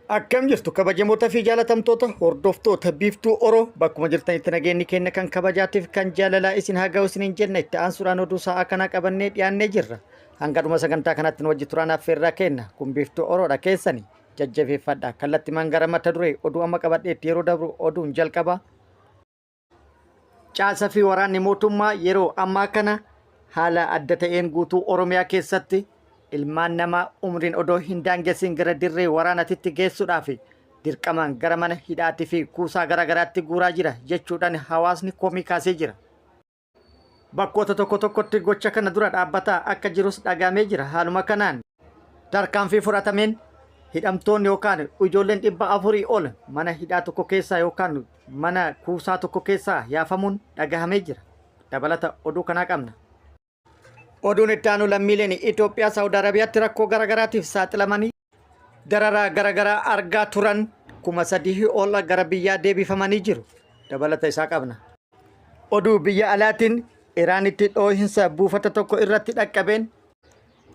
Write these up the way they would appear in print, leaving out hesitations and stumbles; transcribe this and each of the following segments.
Akkam jirtu kabajamoota fi jaalatamtoota hordoftoota biiftuu Oroo bakkuma jirtanitti nageenyi keenya kan kabajaatiif kan jaalalaa isin haa ga'u isiniin jenna itti aansuudhaan oduu sa'aa kana qabannee dhiyaannee jirra. Hanga dhuma sagantaa kanatti nu wajji turaan affeerraa kenna kun biiftuu Oroodha keessani jajjabeeffadha kallattimaan gara mata duree oduu amma qabadheetti yeroo dabru oduun jalqaba. Caasaa fi waraanni mootummaa yeroo ammaa kana haala adda ta'een guutuu Oromiyaa keessatti ilmaan namaa umriin odoo hin daangessin gara dirree waraanatitti geessuudhaaf dirqamaan gara mana hidhaatii fi kuusaa garaagaraatti guuraa jira jechuudhaan hawaasni komii kaasee jira. Bakkoota tokko tokkotti gocha kana dura dhaabbataa akka jirus dhagaamee jira. Haaluma kanaan tarkaanfii fudhatameen hidhamtoonni yookaan ijoolleen 400 ol mana hidhaa tokko keessaa yookaan mana kuusaa tokko keessaa yaafamuun dhagahamee jira. Dabalata oduu kanaa qabna. Oduun itti aanu lammiileen Itoophiyaa Saawudi Arabiyaatti rakkoo garaagaraatiif saaxilamanii dararaa garaagaraa argaa turan 3,000 ol gara biyyaa deebifamanii jiru. Dabalata isaa qabna. Oduu biyya alaatiin Iraanitti dhoohinsa buufata tokko irratti dhaqqabeen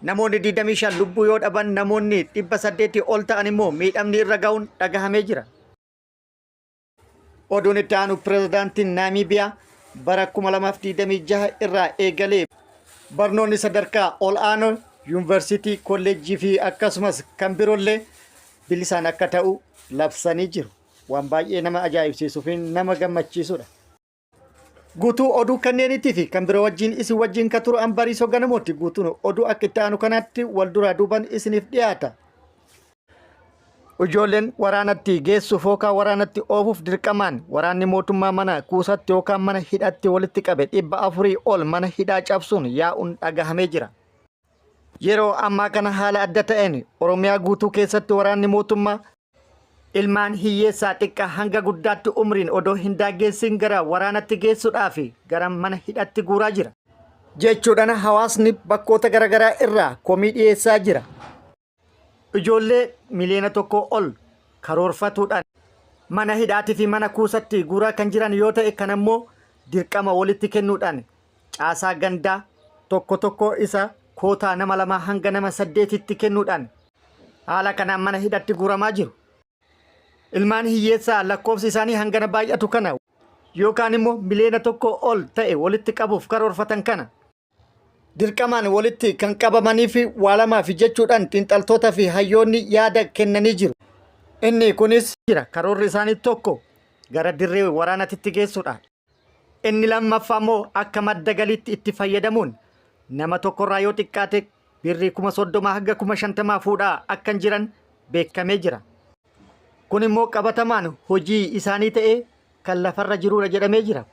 namoonni 25 lubbuu yoo dhaban namoonni 800 ol ta'an immoo miidhamni irra ga'uun dhagahamee jira. Oduun itti aanu pirezidaantiin Naamiibiyaa bara 2026 irraa eegalee barnoonni sadarkaa ol aanoo yuunivarsiitii kolleejjii fi akkasumas kan biroollee bilisaan akka ta'u labsanii jiru. Waan baay'ee nama ajaa'ibsiisuu fi nama gammachiisudha. Guutuu oduu kanneenitii fi kan biroo wajjin isin wajjin ka turu Ambariisoo Ganamooti. Guutuun oduu akka itti aanu kanaatti wal duraa duuban isiniif dhiyaata. Ijoolleen waraanatti geessuuf yookaan waraanatti oofuuf dirqamaan waraanni mootummaa mana kuusatti yookaan mana hidhatti walitti qabe 400 ol mana hidhaa cabsuun yaa'uun dhagahamee jira. Yeroo ammaa kana haala adda ta'een Oromiyaa guutuu keessatti waraanni mootummaa ilmaan hiyyeessaa xiqqaa hanga guddaatti umriin odoo hin daangessin gara waraanatti geessuudhaaf gara mana hidhatti guuraa jira. Jechuudhaan hawaasni bakkoota garaagaraa irraa komii dhiyeessaa jira. Ijoollee miliyoona 1 ol karoorfatuudhaan mana hidhaatii fi mana kuusatti guuraa kan jiran yoo ta'e kan ammoo dirqama walitti kennuudhaan caasaa gandaa tokko isa kootaa nama 2 hanga nama 8tti kennuudhaan haala kanaan mana hidhatti guuramaa jiru. Ilmaan hiyyeessaa lakkoofsi isaanii hangana baay'atu kana yookaan immoo miliyoona 1 ol ta'e walitti qabuuf karoorfatan kana dirqamaan walitti kan qabamanii fi waalamaa fi jechuudhaan xiinxaltoota fi hayyoonni yaada kennanii jiru. Inni kunis jira karoorri isaanii tokko gara dirree waraanatitti geessuudha. Inni lammaffaa immoo akka madda galiitti itti fayyadamuun nama tokkorraa yoo xiqqaate birrii 30,000 hanga 50,000 fuudhaa akkan jiran beekamee jira. Kun immoo qabatamaan hojii isaanii ta'ee kan lafarra jiruudha jedhamee jira.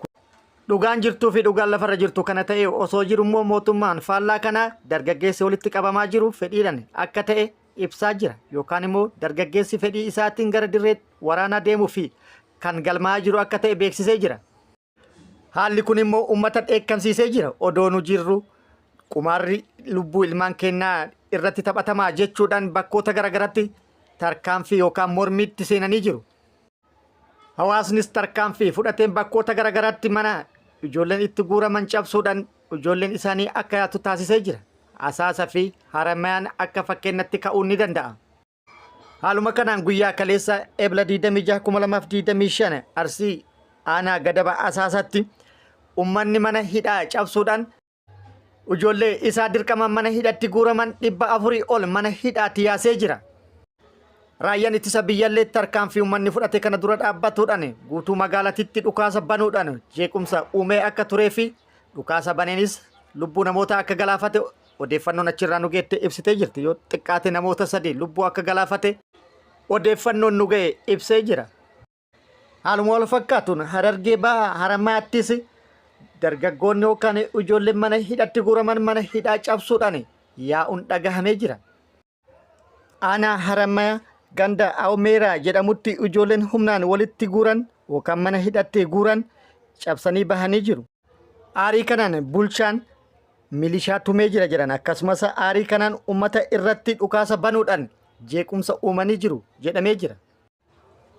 Dhugaan jirtuu fi dhugaan lafarra jirtu kana ta'e osoo jiru immoo mootummaan faallaa kana dargaggeessi walitti qabamaa jiru fedhiidhaan akka ta'e ibsaa jira yookaan immoo dargaggeessi fedhii isaatiin gara dirree waraanaa deemuu fi kan galmaa jiru akka ta'e beeksisee jira. Haalli kun immoo uummata dheekkamsiisee jira. Odoo nu jirru qumaarri lubbuu ilmaan keenyaa irratti taphatamaa jechuudhaan bakkoota garaagaraatti tarkaanfii yookaan mormiitti seenanii jiru. Hawaasnis tarkaanfii fudhateen bakkoota garaagaraatti mana ijoolleen itti guuraman cabsuudhaan ijoolleen isaanii akka yaatu taasisee jira. Asaasaa fi Haramayaan akka fakkeenyatti ka'uu ni danda'a. Haaluma kanaan guyyaa kaleessa Ebla 26 2025 Arsii aanaa gadaba Asaasaatti uummanni mana hidhaa cabsuudhaan ijoollee isaa dirqamaan mana hidhatti guuraman 400 ol mana hidhaatti yaasee jira. Raayyaan ittisa biyyaallee tarkaanfii uummanni fudhate kana dura dhaabbatuudhaan guutuu magaalatitti dhukaasa banuudhaan jeequmsa uumee akka turee fi dhukaasa baneenis lubbuu namoota akka galaafate odeeffannoon achirraa nu geette ibsitee jirti. Yoo xiqqaate namoota 3 lubbuu akka galaafate odeeffannoon nu ga'e ibsee jira. Haaluma wal fakkaatuun Harargee bahaa Haramayaattis dargaggoonni yookaan ijoolleen mana hidhatti guuraman mana hidhaa cabsuudhaan yaa'uun dhagahamee jira. Aanaa Haramayaa ganda Awmeeraa jedhamutti ijoolleen humnaan walitti guuran yookaan mana hidhatti guuran cabsanii bahanii jiru. Aarii kanaan bulchaan milishaa tumee jira jedhan akkasumas aarii kanaan uummata irratti dhukaasa banuudhaan jeequmsa uumanii jiru jedhamee jira.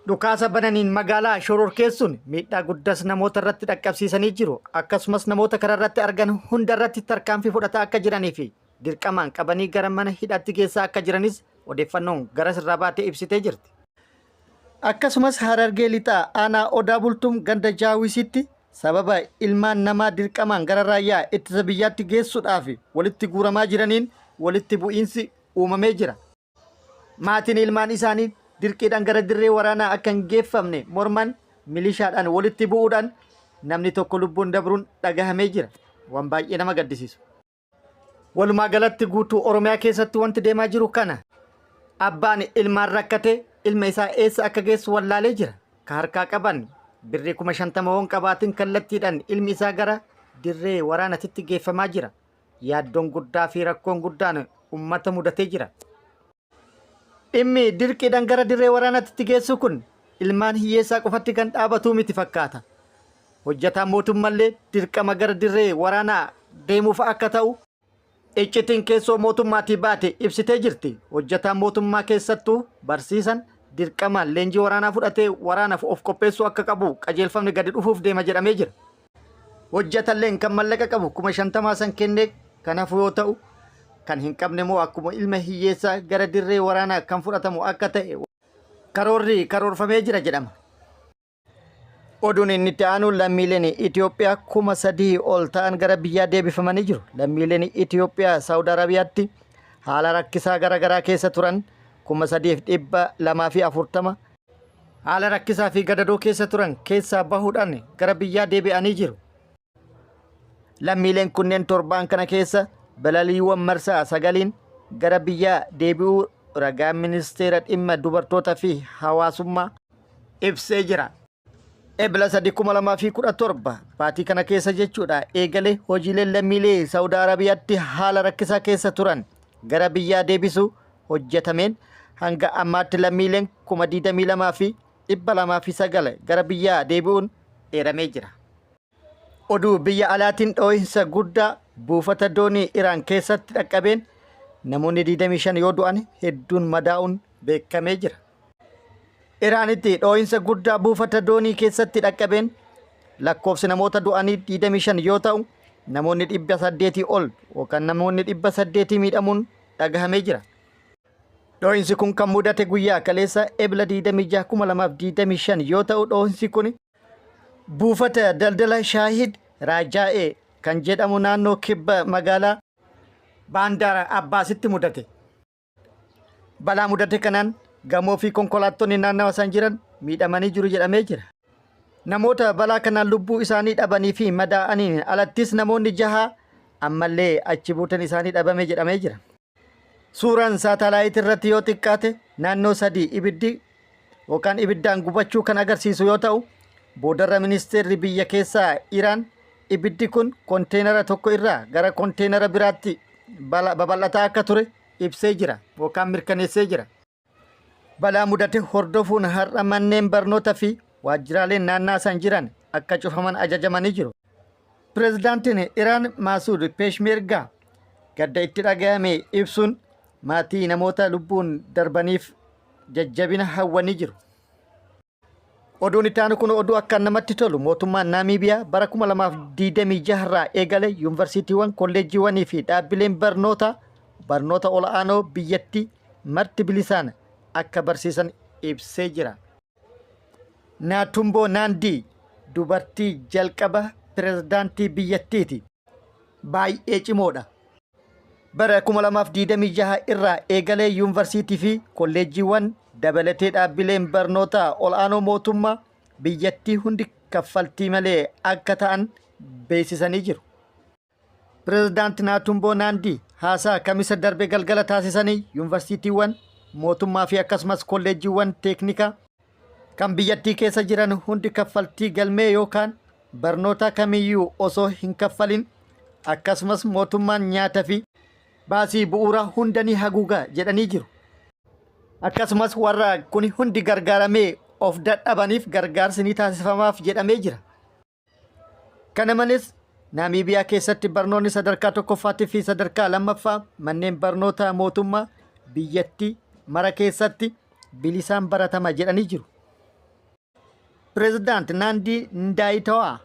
Dhukaasa bananiin magaalaa shororkeessuun miidhaa guddaas namoota irratti dhaqqabsiisanii jiru. Akkasumas namoota karaa irratti argan hunda irratti tarkaanfii fudhataa akka jiranii fi dirqamaan qabanii gara mana hidhaatti geessaa akka jiranis odeeffannoon gara sirraa baatee ibsitee jirti. Akkasumas Harargee lixaa aanaa Odaa Bultuum ganda Jaawisitti sababa ilmaan namaa dirqamaan gara raayyaa ittisa biyyaatti geessuudhaaf walitti guuramaa jiraniin walitti bu'iinsi uumamee jira. Maatiin ilmaan isaanii dirqiidhaan gara dirree waraanaa akka hin geeffamne morman milishaadhaan walitti bu'uudhaan namni tokko lubbuun dabruun dhagahamee jira. Waan baay'ee nama gaddisiisu. Walumaa galatti guutuu Oromiyaa keessatti wanti deemaa jiru kana. Abbaan ilmaan rakkate ilma isaa eessa akka geessu wallaalee jira. Ka harkaa qaban birrii 50,000 qabaatiin kallattiidhaan ilmi isaa gara dirree waraanatti geeffamaa jira. Yaaddoon guddaa fi rakkoon guddaan uummata mudatee jira. Dhimmi dirqiidhaan gara dirree waraanatti geessu kun ilmaan hiyyeessaa qofatti kan dhaabatu miti fakkaata. Hojjetaan mootummaallee dirqama gara dirree waraanaa deemuuf akka ta'u iccitiin keessoo mootummaatii baate ibsitee jirti. Hojjetaan mootummaa keessattuu barsiisan dirqamaan leenjii waraanaa fudhatee waraanaaf of qopheessuu akka qabu qajeelfamni gadi dhufuuf deema jedhamee jira. Hojjetalleen kan mallaqa qabu 50,000 san kennee kanaaf yoo ta'u kan hin qabne moo akkuma ilma hiyyeessaa gara dirree waraanaa kan fudhatamu akka ta'e karoorri karoorfamee jira jedhama. Oduun inni itti aanu lammiileen Itoophiyaa 3,000 ol ta'an gara biyyaa deebifamanii jiru. Lammiileen Itoophiyaa Saawud Arabiyaatti haala rakkisaa garaagaraa keessa turan 3,240 haala rakkisaa fi gadadoo keessa turan keessaa bahuudhaan gara biyyaa deebi'anii jiru. Lammiileen kunneen torbaan kana keessa balaliiwwan marsaa 9 gara biyyaa deebi'uu ragaan ministeera dhimma dubartootaa fi hawaasummaa ibsee jira. Ebla 3,2017 baatii kana keessa jechuudha eegalee hojiileen lammiilee Saawud Arabiyaatti haala rakkisaa keessa turan gara biyyaa deebisuu hojjetameen hanga ammaatti lammiileen 22,209 gara biyyaa deebi'uun eeramee jira. Oduu biyya alaatiin dhoohinsa guddaa buufata doonii Iraan keessatti dhaqqabeen namoonni 25 yoo du'an hedduun madaa'uun beekamee jira. Iraanitti dhoohinsa guddaa buufata doonii keessatti dhaqqabeen lakkoofsi namoota du'anii 25 yoo ta'u namoonni 800 ol yookaan namoonni 800 miidhamuun dhagahamee jira. Dhoohinsi kun kan mudate guyyaa kaleessa ebla 26,2025 yoo ta'u dhoohinsi kun buufata daldala Shaahid Rajaa'ee kan jedhamu naannoo kibba magaalaa Baandaar Abbaasitti mudate. Balaa mudate kanaan gamoo fi konkolaattonni naannawa san jiran miidhamanii jiru jedhamee jira. Namoota balaa kanaan lubbuu isaanii dhabanii fi madaa'aniin alattis namoonni 6 ammallee achi buutan isaanii dhabame jedhamee jira. Suuraan saatalaayit irratti yoo xiqqaate naannoo 3 ibiddi yookaan ibiddaan gubachuu kan agarsiisu yoo ta'u boodarra ministeerri biyya keessaa Iraan ibiddi kun konteenara tokko irraa gara konteenara biraatti babal'ataa akka ture ibsee jira yookaan mirkaneessee jira. Balaa mudate hordofuun har'a manneen barnoota fi waajjiraaleen naannaa san jiran akka cufaman ajajamanii jiru. Pireezidaantiin Iraan Maasuud Peshmergaa gadda itti dhagahame ibsuun maatii namoota lubbuun darbaniif jajjabina hawwanii jiru. Oduun itti aanu kun oduu akka namatti tolu mootummaan Naamiibiyaa bara 2026 irraa eegale yuunivarsiitiiwwan kolleejjiiwwanii fi dhaabbileen barnoota ol'aanoo biyyattii marti bilisaan akka barsiisan ibsee jira. Naatumboo Naandii dubartii jalqaba pireezidaantii biyyattiiti. Baay'ee cimoodha. Bara 2026 irraa eegalee yuunivarsiitii fi kolleejjiiwwan dabalatee dhaabbileen barnoota ol'aanoo mootummaa biyyattii hundi kaffaltii malee akka ta'an beeksisanii jiru. Pireezidaanti Naatumboo Naandii haasaa kamisa darbe galgala taasisanii yuunivarsiitiiwwan mootummaa fi akkasumas kolleejjiiwwan teeknikaa kan biyyattii keessa jiran hundi kaffaltii galmee yookaan barnoota kamiyyuu osoo hin kaffalin akkasumas mootummaan nyaata fi baasii bu'uura hunda ni haguuga jedhanii jiru. Akkasumas warra kun hundi gargaaramee of dadhabaniif gargaarsi ni taasifamaaf jedhamee jira. Kana malees Naamiibiyaa keessatti barnoonni sadarkaa tokkoffaatii fi sadarkaa lammaffaa manneen barnoota mootummaa biyyattii mara keessatti bilisaan baratama jedhanii jiru. Pireezidaanti Naandii Ndaayitawaa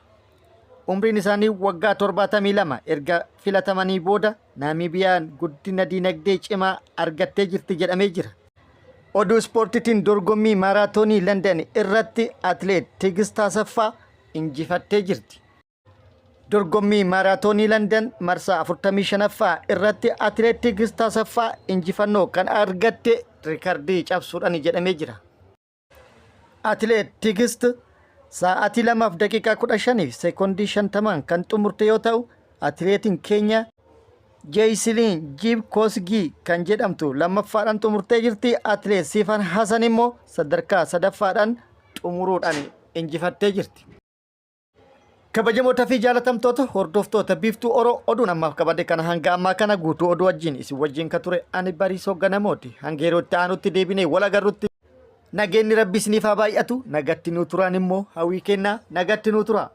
umriin isaanii waggaa 72 erga filatamanii booda Naamiibiyaan guddina dinagdee cimaa argattee jirti jedhamee jira. Oduu ispoortiitiin dorgommii maaraatoonii London irratti atileet Tigist Asaffaa injifattee jirti. Dorgommii maaraatoonii London marsaa 45ffaa irratti atileet Tigist Asaffaa injifannoo kan argatte riikardii cabsuudhaan jedhamee jira. Atileet Tigist sa'aatii 2 daqiiqaa 15 sekoondii 50 kan xumurte yoo ta'u, atileetiin keenya Jeesilin Jib Kosgii kan jedhamtu lammaffaadhaan xumurtee jirti. Atileet Siifan Hasan immoo sadarkaa sadaffaadhaan xumuruudhaan injifattee jirti. Kabajamoota fi jaalatamtoota hordoftoota biiftuu Oroo oduun ammaaf qabadde kana hanga ammaa kana guutuu oduu wajjin isin wajjin kan ture ani Bariisoo Ganamooti. Hanga yeroo itti aanutti deebinee wal agarrutti nageenyi Rabbii isiniif haa baay'atu. Nagatti nuu turaan immoo hawwii kennaa nagatti nuu tura.